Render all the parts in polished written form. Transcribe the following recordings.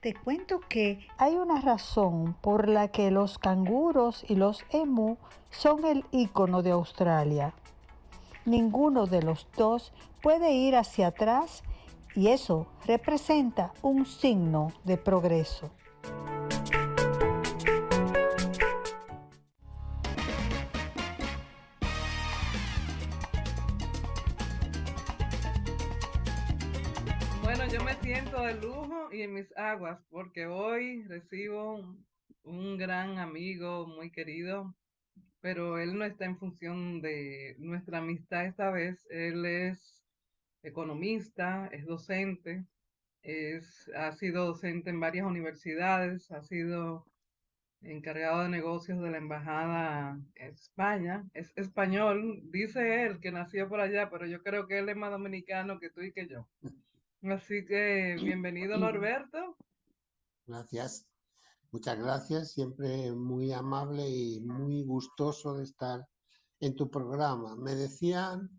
Te cuento que hay una razón por la que los canguros y los emú son el icono de Australia. Ninguno de los dos puede ir hacia atrás y eso representa un signo de progreso. Bueno, yo me siento de lujo y en mis aguas porque hoy recibo un gran amigo muy querido, pero él no está en función de nuestra amistad esta vez. Él es economista, es docente, ha sido docente en varias universidades, ha sido encargado de negocios de la embajada en España. Es español, dice él que nació por allá, pero yo creo que él es más dominicano que tú y que yo. Así que bienvenido Norberto. Gracias, muchas gracias, siempre muy amable y muy gustoso de estar en tu programa. Me decían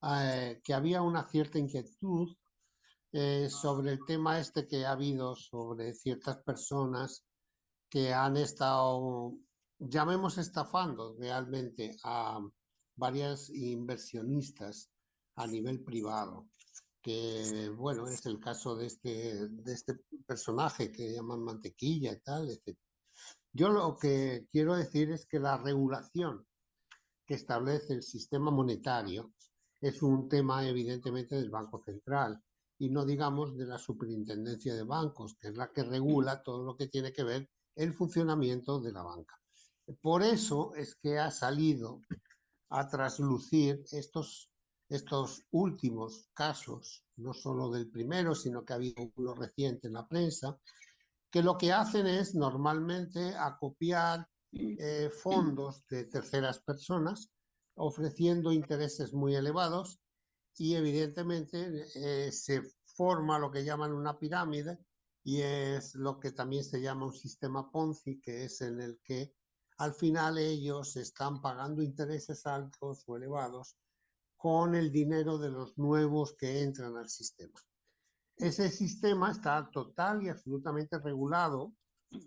que había una cierta inquietud sobre el tema este que ha habido sobre ciertas personas que han estado, llamemos estafando realmente a varias inversionistas a nivel privado, que bueno, es el caso de este personaje que llaman Mantequilla y tal, etc. Yo lo que quiero decir es que la regulación que establece el sistema monetario es un tema evidentemente del Banco Central y no digamos de la Superintendencia de Bancos, que es la que regula todo lo que tiene que ver el funcionamiento de la banca. Por eso es que ha salido a traslucir estos últimos casos, no solo del primero, sino que ha habido uno reciente en la prensa, que lo que hacen es normalmente acopiar fondos de terceras personas, ofreciendo intereses muy elevados y evidentemente se forma lo que llaman una pirámide y es lo que también se llama un sistema Ponzi, que es en el que al final ellos están pagando intereses altos o elevados con el dinero de los nuevos que entran al sistema. Ese sistema está total y absolutamente regulado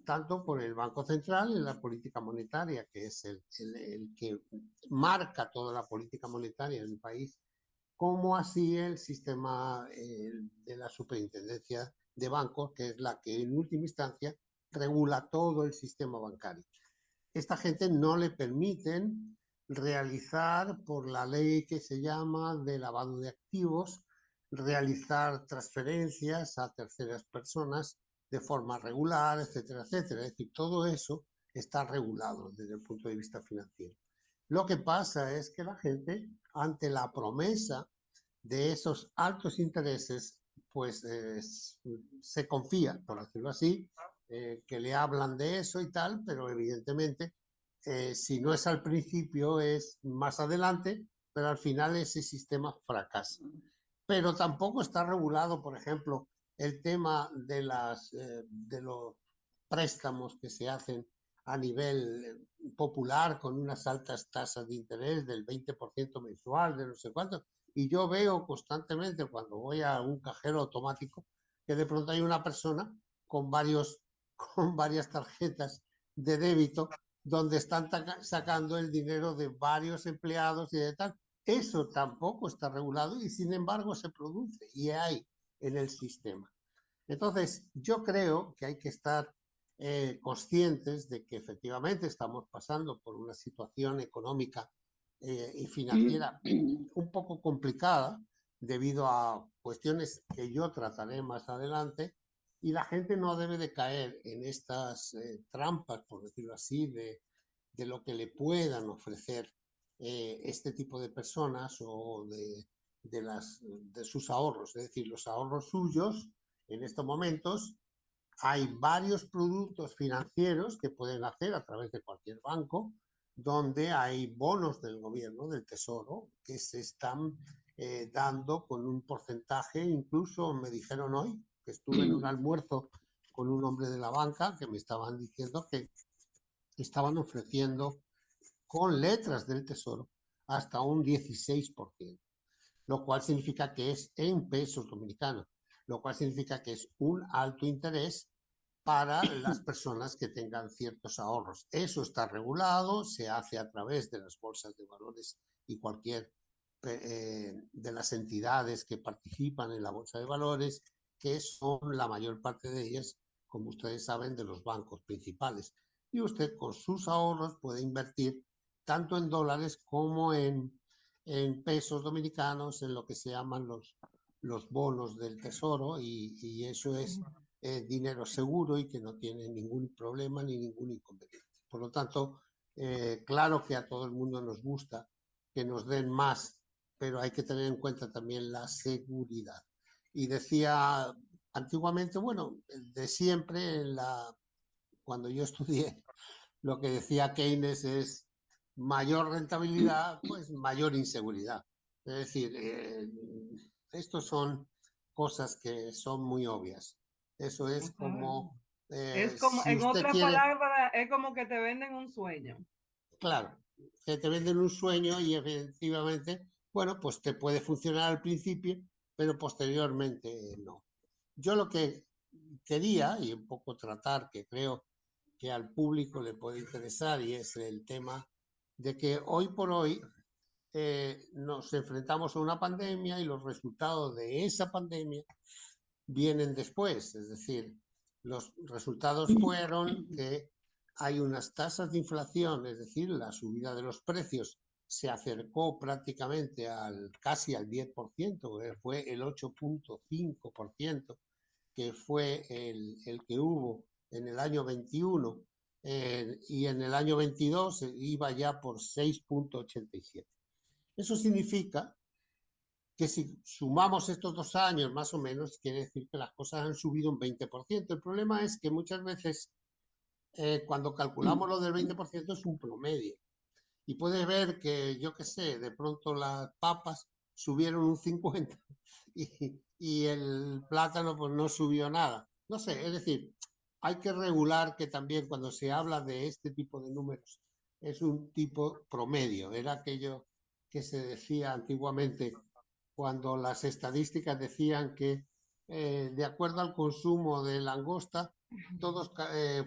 tanto por el Banco Central en la política monetaria, que es el que marca toda la política monetaria del país, como así el sistema de la superintendencia de bancos, que es la que en última instancia regula todo el sistema bancario. Esta gente no le permiten realizar por la ley que se llama de lavado de activos, realizar transferencias a terceras personas de forma regular, etcétera, etcétera. Es decir, todo eso está regulado desde el punto de vista financiero. Lo que pasa es que la gente, ante la promesa de esos altos intereses, pues se confía, por decirlo así, que le hablan de eso y tal, pero evidentemente, si no es al principio, es más adelante, pero al final ese sistema fracasa. Pero tampoco está regulado, por ejemplo, el tema de los préstamos que se hacen a nivel popular con unas altas tasas de interés del 20% mensual, de no sé cuánto. Y yo veo constantemente cuando voy a un cajero automático que de pronto hay una persona con, con varias tarjetas de débito donde están sacando el dinero de varios empleados y de tal. Eso tampoco está regulado y sin embargo se produce y hay en el sistema. Entonces, yo creo que hay que estar conscientes de que efectivamente estamos pasando por una situación económica y financiera un poco complicada debido a cuestiones que yo trataré más adelante y la gente no debe de caer en estas trampas, por decirlo así, de lo que le puedan ofrecer este tipo de personas o de sus ahorros, es decir, los ahorros suyos en estos momentos. Hay varios productos financieros que pueden hacer a través de cualquier banco, donde hay bonos del gobierno, del tesoro, que se están dando con un porcentaje, incluso me dijeron hoy que estuve en un almuerzo con un hombre de la banca que me estaban diciendo que estaban ofreciendo con letras del tesoro hasta un 16%, lo cual significa que es en pesos dominicanos, lo cual significa que es un alto interés para las personas que tengan ciertos ahorros. Eso está regulado, se hace a través de las bolsas de valores y cualquier de las entidades que participan en la bolsa de valores, que son la mayor parte de ellas, como ustedes saben, de los bancos principales. Y usted con sus ahorros puede invertir tanto en dólares como en pesos dominicanos, en lo que se llaman los bonos del tesoro, y eso es dinero seguro y que no tiene ningún problema ni ningún inconveniente. Por lo tanto, claro que a todo el mundo nos gusta que nos den más, pero hay que tener en cuenta también la seguridad. Y decía antiguamente, bueno, de siempre, cuando yo estudié, lo que decía Keynes es mayor rentabilidad, pues mayor inseguridad. Es decir, estos son cosas que son muy obvias. Eso es como, Es como, si en usted otras quiere, palabras, es como que te venden un sueño. claro, que te venden un sueño y efectivamente, bueno, pues te puede funcionar al principio, pero posteriormente no. Yo lo que quería, y un poco tratar, que creo que al público le puede interesar, y es el tema de que hoy por hoy nos enfrentamos a una pandemia y los resultados de esa pandemia vienen después. Es decir, los resultados fueron que hay unas tasas de inflación, es decir, la subida de los precios se acercó prácticamente casi al 10%, fue el 8,5% que fue el que hubo en el año 21, y en el año 22 iba ya por 6,87. Eso significa que si sumamos estos 2 años más o menos, quiere decir que las cosas han subido un 20%. El problema es que muchas veces cuando calculamos lo del 20% es un promedio. Y puedes ver que, yo qué sé, de pronto las papas subieron un 50 y el plátano pues no subió nada. No sé, es decir, hay que regular que también cuando se habla de este tipo de números es un tipo promedio. Era aquello que se decía antiguamente cuando las estadísticas decían que de acuerdo al consumo de langosta, todos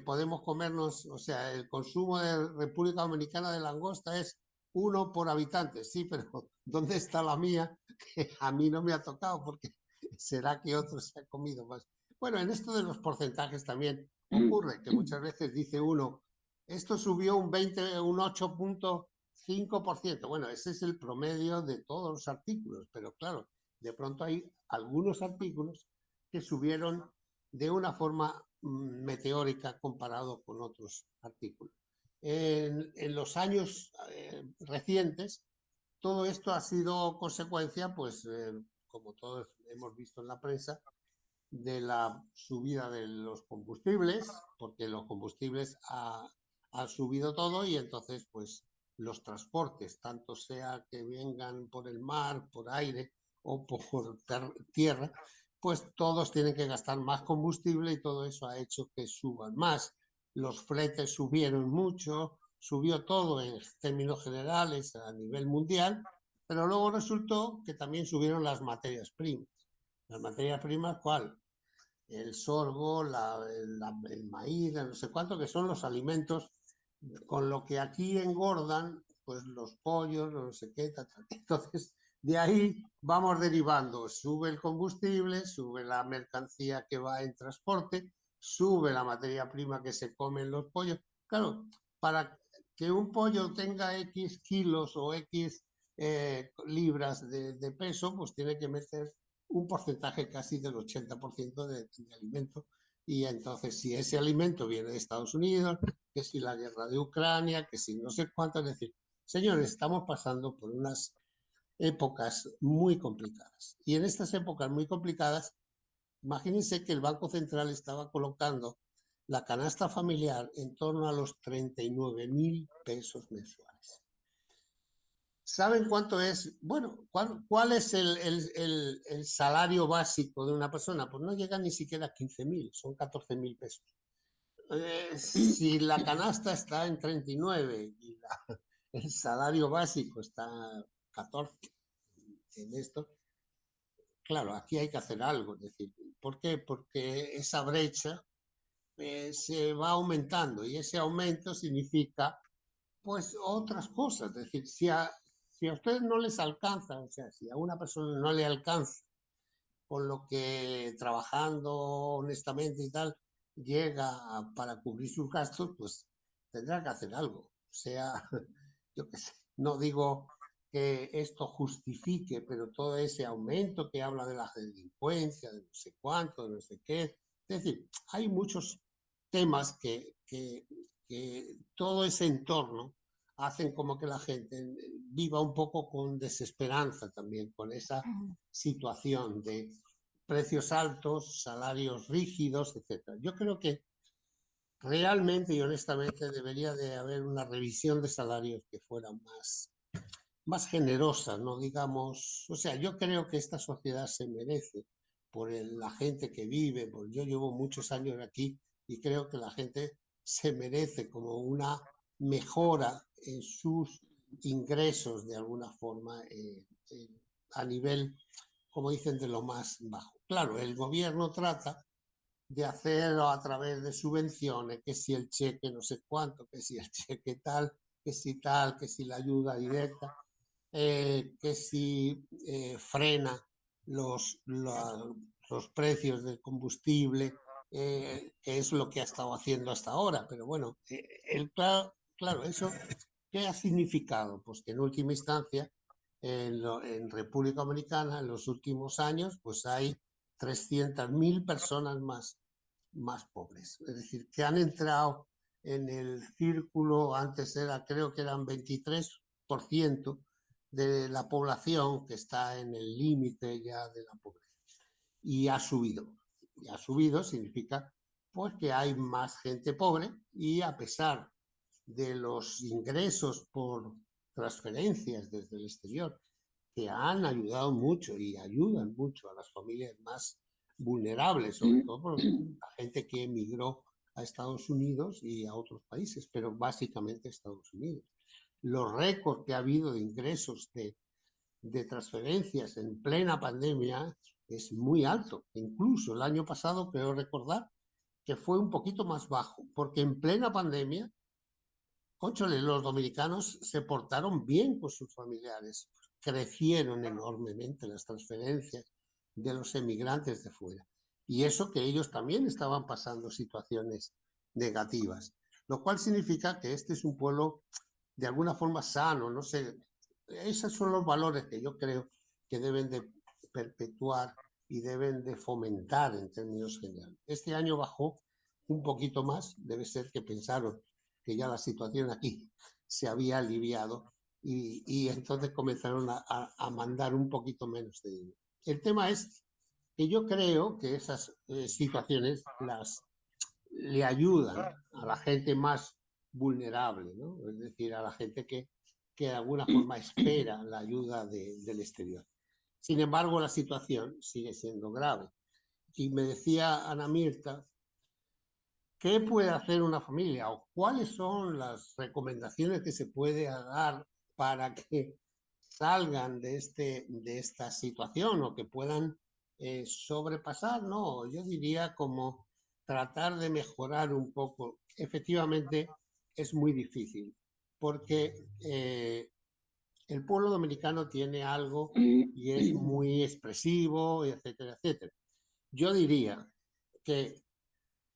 podemos comernos, o sea, el consumo de República Dominicana de langosta es 1 por habitante. Sí, pero ¿dónde está la mía? Que a mí no me ha tocado, porque será que otro se ha comido más. Bueno, en esto de los porcentajes también ocurre que muchas veces dice uno, esto subió un 8,5%. Bueno, ese es el promedio de todos los artículos, pero claro, de pronto hay algunos artículos que subieron de una forma meteórica comparado con otros artículos. En los años recientes, todo esto ha sido consecuencia, pues, como todos hemos visto en la prensa, de la subida de los combustibles, porque los combustibles ha subido todo y entonces, pues, los transportes, tanto sea que vengan por el mar, por aire o por tierra, pues todos tienen que gastar más combustible y todo eso ha hecho que suban más. Los fletes subieron mucho, subió todo en términos generales a nivel mundial, pero luego resultó que también subieron las materias primas. Las materias primas, ¿cuál? El sorgo, el maíz, no sé cuánto, que son los alimentos con lo que aquí engordan, pues los pollos, no sé qué, entonces de ahí vamos derivando, sube el combustible, sube la mercancía que va en transporte, sube la materia prima que se comen los pollos. Claro, para que un pollo tenga X kilos o X libras de peso, pues tiene que meter un porcentaje casi del 80% de alimento. Y entonces, si ese alimento viene de Estados Unidos, que si la guerra de Ucrania, que si no sé cuánto, es decir, señores, estamos pasando por unas épocas muy complicadas. Y en estas épocas muy complicadas, imagínense que el Banco Central estaba colocando la canasta familiar en torno a los 39,000 pesos mensuales. ¿Saben cuánto es? Bueno, ¿cuál es el salario básico de una persona? Pues no llega ni siquiera a 15,000, son 14,000 pesos. Si la canasta está en 39 y el salario básico está 14 en esto, claro, aquí hay que hacer algo. Es decir, ¿por qué? Porque esa brecha se va aumentando y ese aumento significa pues otras cosas. Es decir, si a ustedes no les alcanza, o sea, si a una persona no le alcanza con lo que trabajando honestamente y tal llega para cubrir sus gastos, pues tendrá que hacer algo. O sea, yo qué sé, no digo que esto justifique, pero todo ese aumento que habla de la delincuencia, de no sé cuánto, de no sé qué. Es decir, hay muchos temas que todo ese entorno hacen como que la gente viva un poco con desesperanza también, con esa situación de precios altos, salarios rígidos, etcétera. Yo creo que realmente y honestamente debería de haber una revisión de salarios que fuera más generosa, no digamos, o sea, yo creo que esta sociedad se merece por la gente que vive, yo llevo muchos años aquí y creo que la gente se merece como una mejora en sus ingresos de alguna forma a nivel, como dicen, de lo más bajo. Claro, el gobierno trata de hacerlo a través de subvenciones, que si el cheque no sé cuánto, que si el cheque tal, que si la ayuda directa, que si frena los precios del combustible, que es lo que ha estado haciendo hasta ahora. Pero bueno, claro, eso, ¿qué ha significado? Pues que en última instancia, en República Dominicana, en los últimos años, pues hay 300.000 personas más pobres. Es decir, que han entrado en el círculo, antes era, creo que eran 23% de la población que está en el límite ya de la pobreza. Y ha subido. Y ha subido significa pues que hay más gente pobre y a pesar de los ingresos por transferencias desde el exterior que han ayudado mucho y ayudan mucho a las familias más vulnerables, sobre todo por la gente que emigró a Estados Unidos y a otros países, pero básicamente a Estados Unidos. Los récords que ha habido de ingresos de transferencias en plena pandemia es muy alto. Incluso el año pasado, creo recordar, que fue un poquito más bajo, porque en plena pandemia, cónchale, los dominicanos se portaron bien con sus familiares, crecieron enormemente las transferencias de los emigrantes de fuera. Y eso que ellos también estaban pasando situaciones negativas, lo cual significa que este es un pueblo de alguna forma sano, no sé, esos son los valores que yo creo que deben de perpetuar y deben de fomentar en términos generales. Este año bajó un poquito más, debe ser que pensaron que ya la situación aquí se había aliviado y entonces comenzaron a mandar un poquito menos de dinero. El tema es que yo creo que esas situaciones le ayudan a la gente más vulnerable, ¿no? Es decir, a la gente que de alguna forma espera la ayuda del exterior. Sin embargo, la situación sigue siendo grave. Y me decía Ana Mirta, ¿qué puede hacer una familia o cuáles son las recomendaciones que se puede dar para que salgan de esta situación o que puedan sobrepasar? No, yo diría como tratar de mejorar un poco. Efectivamente, es muy difícil porque el pueblo dominicano tiene algo y es muy expresivo, etcétera, etcétera. Yo diría que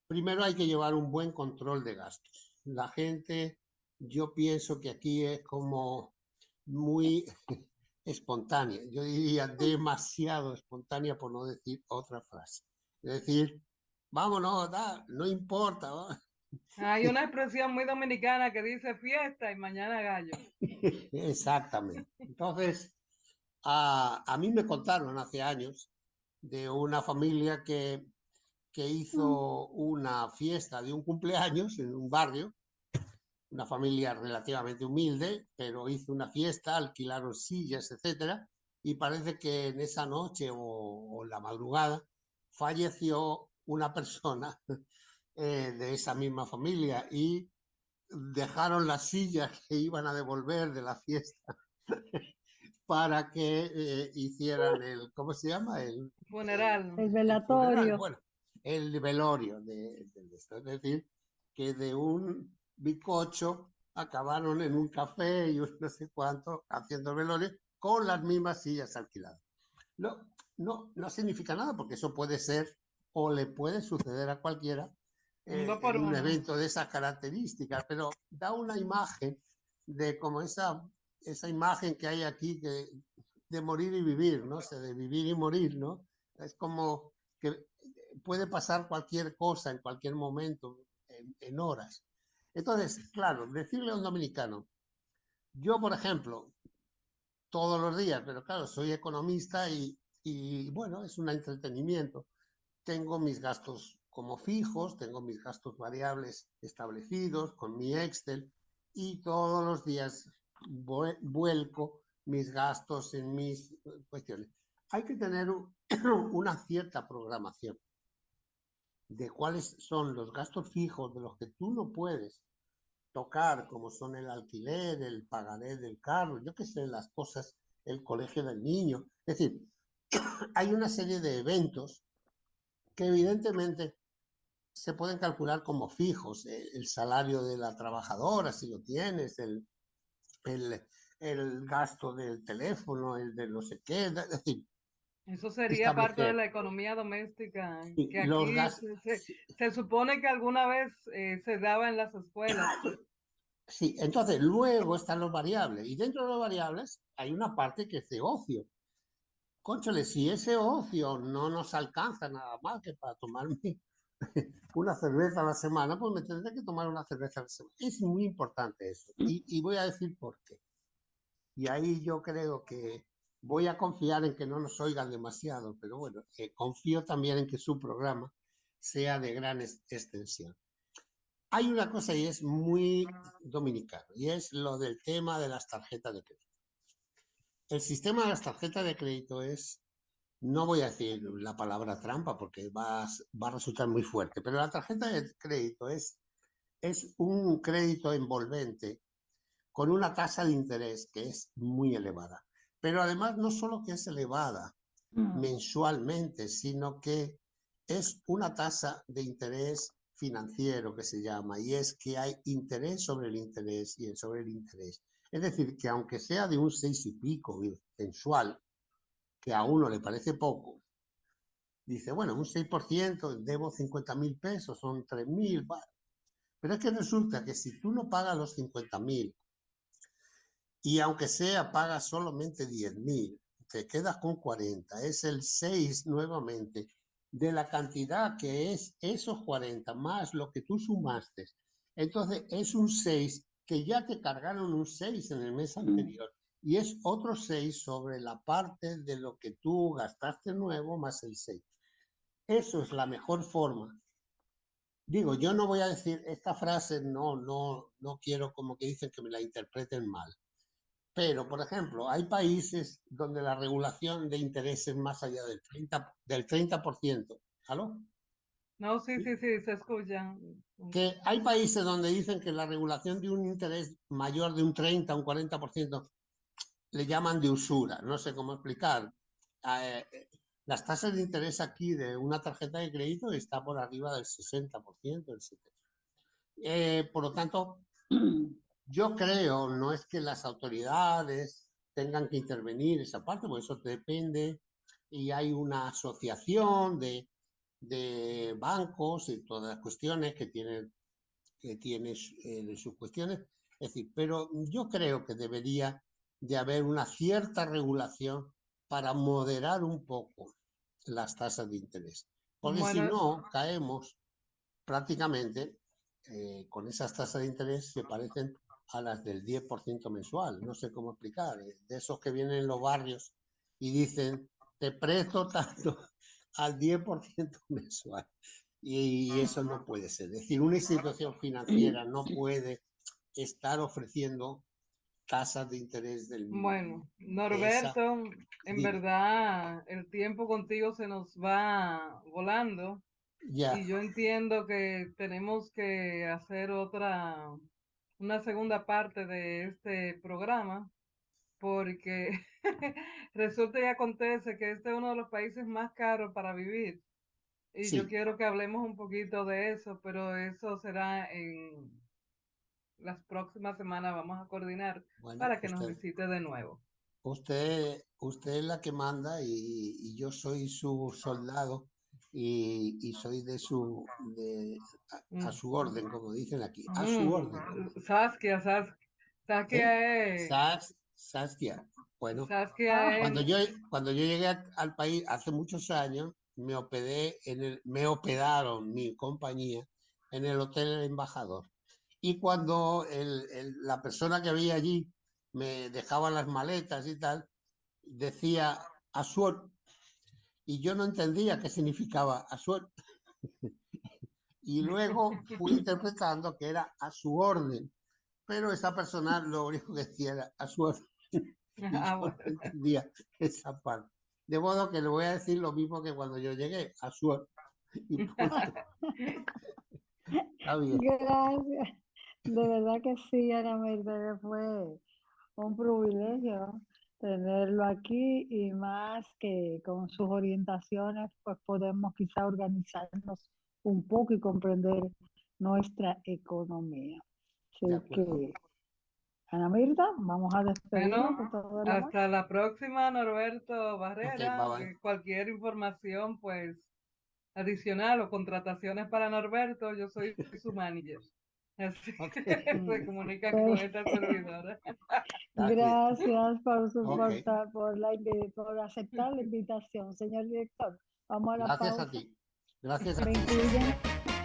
primero hay que llevar un buen control de gastos. La gente, yo pienso que aquí es como muy espontánea, yo diría demasiado espontánea por no decir otra frase. Es decir, vámonos, no importa. ¿Va? Hay una expresión muy dominicana que dice fiesta y mañana gallo. Exactamente. Entonces, a mí me contaron hace años de una familia que hizo una fiesta de un cumpleaños en un barrio, una familia relativamente humilde, pero hizo una fiesta, alquilaron sillas, etcétera, y parece que en esa noche o la madrugada falleció una persona de esa misma familia y dejaron las sillas que iban a devolver de la fiesta para que hicieran ¿cómo se llama? Funeral. El El funeral. velatorio. Bueno, el velorio de esto. Es decir, que de un bizcocho acabaron en un café y un no sé cuánto haciendo el velorio con las mismas sillas alquiladas. No, no significa nada porque eso puede ser o le puede suceder a cualquiera Un dos por en un uno. evento de esas características, pero da una imagen de como esa imagen que hay aquí de morir y vivir, ¿no? O sea, de vivir y morir, ¿no? Es como que puede pasar cualquier cosa en cualquier momento, en horas. Entonces, claro, decirle a un dominicano, yo, por ejemplo, todos los días, pero claro, soy economista y bueno, es un entretenimiento. Tengo mis gastos como fijos, tengo mis gastos variables establecidos con mi Excel y todos los días vuelco mis gastos en mis cuestiones. Hay que tener una cierta programación de cuáles son los gastos fijos de los que tú no puedes tocar, como son el alquiler, el pagaré del carro, yo qué sé, las cosas, el colegio del niño. Es decir, hay una serie de eventos que evidentemente se pueden calcular como fijos. El salario de la trabajadora, si lo tienes, el, el gasto del teléfono, el de no sé qué, es decir, Eso sería parte de establecer la economía doméstica, que los aquí gastos. se supone que alguna vez se daba en las escuelas. Sí, entonces luego están los variables y dentro de los variables hay una parte que es de ocio. Cónchale, si ese ocio no nos alcanza nada más que para tomarme una cerveza a la semana, pues me tendré que tomar una cerveza a la semana. Es muy importante eso. Y voy a decir por qué. Y ahí yo creo que voy a confiar en que no nos oigan demasiado, pero bueno, confío también en que su programa sea de gran extensión. Hay una cosa y es muy dominicano, y es lo del tema de las tarjetas de crédito. El sistema de las tarjetas de crédito es, no voy a decir la palabra trampa porque va a resultar muy fuerte, pero la tarjeta de crédito es un crédito envolvente con una tasa de interés que es muy elevada. Pero además no solo que es elevada mensualmente, sino que es una tasa de interés financiero que se llama, y es que hay interés sobre el interés y sobre el interés. Es decir, que aunque sea de un 6 y pico mensual, que a uno le parece poco, dice, bueno, un 6%, debo 50.000 pesos, son 3.000, pero es que resulta que si tú no pagas los 50.000 y aunque sea pagas solamente 10.000, te quedas con 40, es el 6 nuevamente de la cantidad que es esos 40 más lo que tú sumaste. Entonces es un 6 que ya te cargaron un 6 en el mes anterior y es otro 6 sobre la parte de lo que tú gastaste nuevo más el 6. Eso es la mejor forma. Digo, yo no voy a decir esta frase, no quiero como que dicen que me la interpreten mal. Pero, por ejemplo, hay países donde la regulación de intereses más allá del 30%. ¿Aló? No, sí, ¿Sí? sí, sí, se escuchan. Que hay países donde dicen que la regulación de un interés mayor de un 30, un 40%, le llaman de usura. No sé cómo explicar. Eh, las tasas de interés aquí de una tarjeta de crédito está por arriba del 60%, del 70%. Por lo tanto, yo creo, no es que las autoridades tengan que intervenir esa parte, porque eso depende y hay una asociación de bancos y todas las cuestiones que tiene sus cuestiones. Es decir, pero yo creo que debería de haber una cierta regulación para moderar un poco las tasas de interés. Porque si Bueno, no, caemos prácticamente con esas tasas de interés que parecen a las del 10% mensual. No sé cómo explicar. De esos que vienen en los barrios y dicen, te presto tanto al 10% mensual. Y eso no puede ser. Es decir, una institución financiera no puede estar ofreciendo tasas de interés bueno, de esa. Norberto, en Dime, verdad el tiempo contigo se nos va volando ya, y yo entiendo que tenemos que hacer una segunda parte de este programa porque resulta y acontece que este es uno de los países más caros para vivir. Y yo Sí, quiero que hablemos un poquito de eso, pero eso será en las próximas semanas. Vamos a coordinar bueno, para que nos visite de nuevo. usted es la que manda y yo soy su soldado y soy a Mm, su orden, como dicen aquí, a su orden. Saskia, ¿Eh? Saskia es, Saskia. Bueno, Saskia es, cuando yo llegué al país hace muchos años, me hospedaron mi compañía en el Hotel El Embajador. Y cuando la persona que había allí me dejaba las maletas y tal, decía Asuer, y yo no entendía qué significaba Asuer. Y luego fui interpretando que era a su orden, pero esa persona lo único que decía era a su orden. Y ah, yo no bueno. entendía esa parte. De modo que le voy a decir lo mismo que cuando yo llegué, a su orden. Y punto. Está bien. Gracias. De verdad que sí, Ana Mercedes, fue un privilegio tenerlo aquí y más que con sus orientaciones, pues podemos quizá organizarnos un poco y comprender nuestra economía. De Así acuerdo. que, Ana Mirta, vamos a despedirnos Bueno, con todo el amor. hasta la próxima, Norberto Ok, bye Barrera. bye. Cualquier información, pues, adicional o contrataciones para Norberto, yo soy su manager. Así Ok, que Mm, se comunican con pues, esta servidora. está bien. gracias por Ok, soportar, por aceptar la invitación, señor director. Vamos a la gracias a pausa. ti. Gracias a ¿Me ti. incluyen?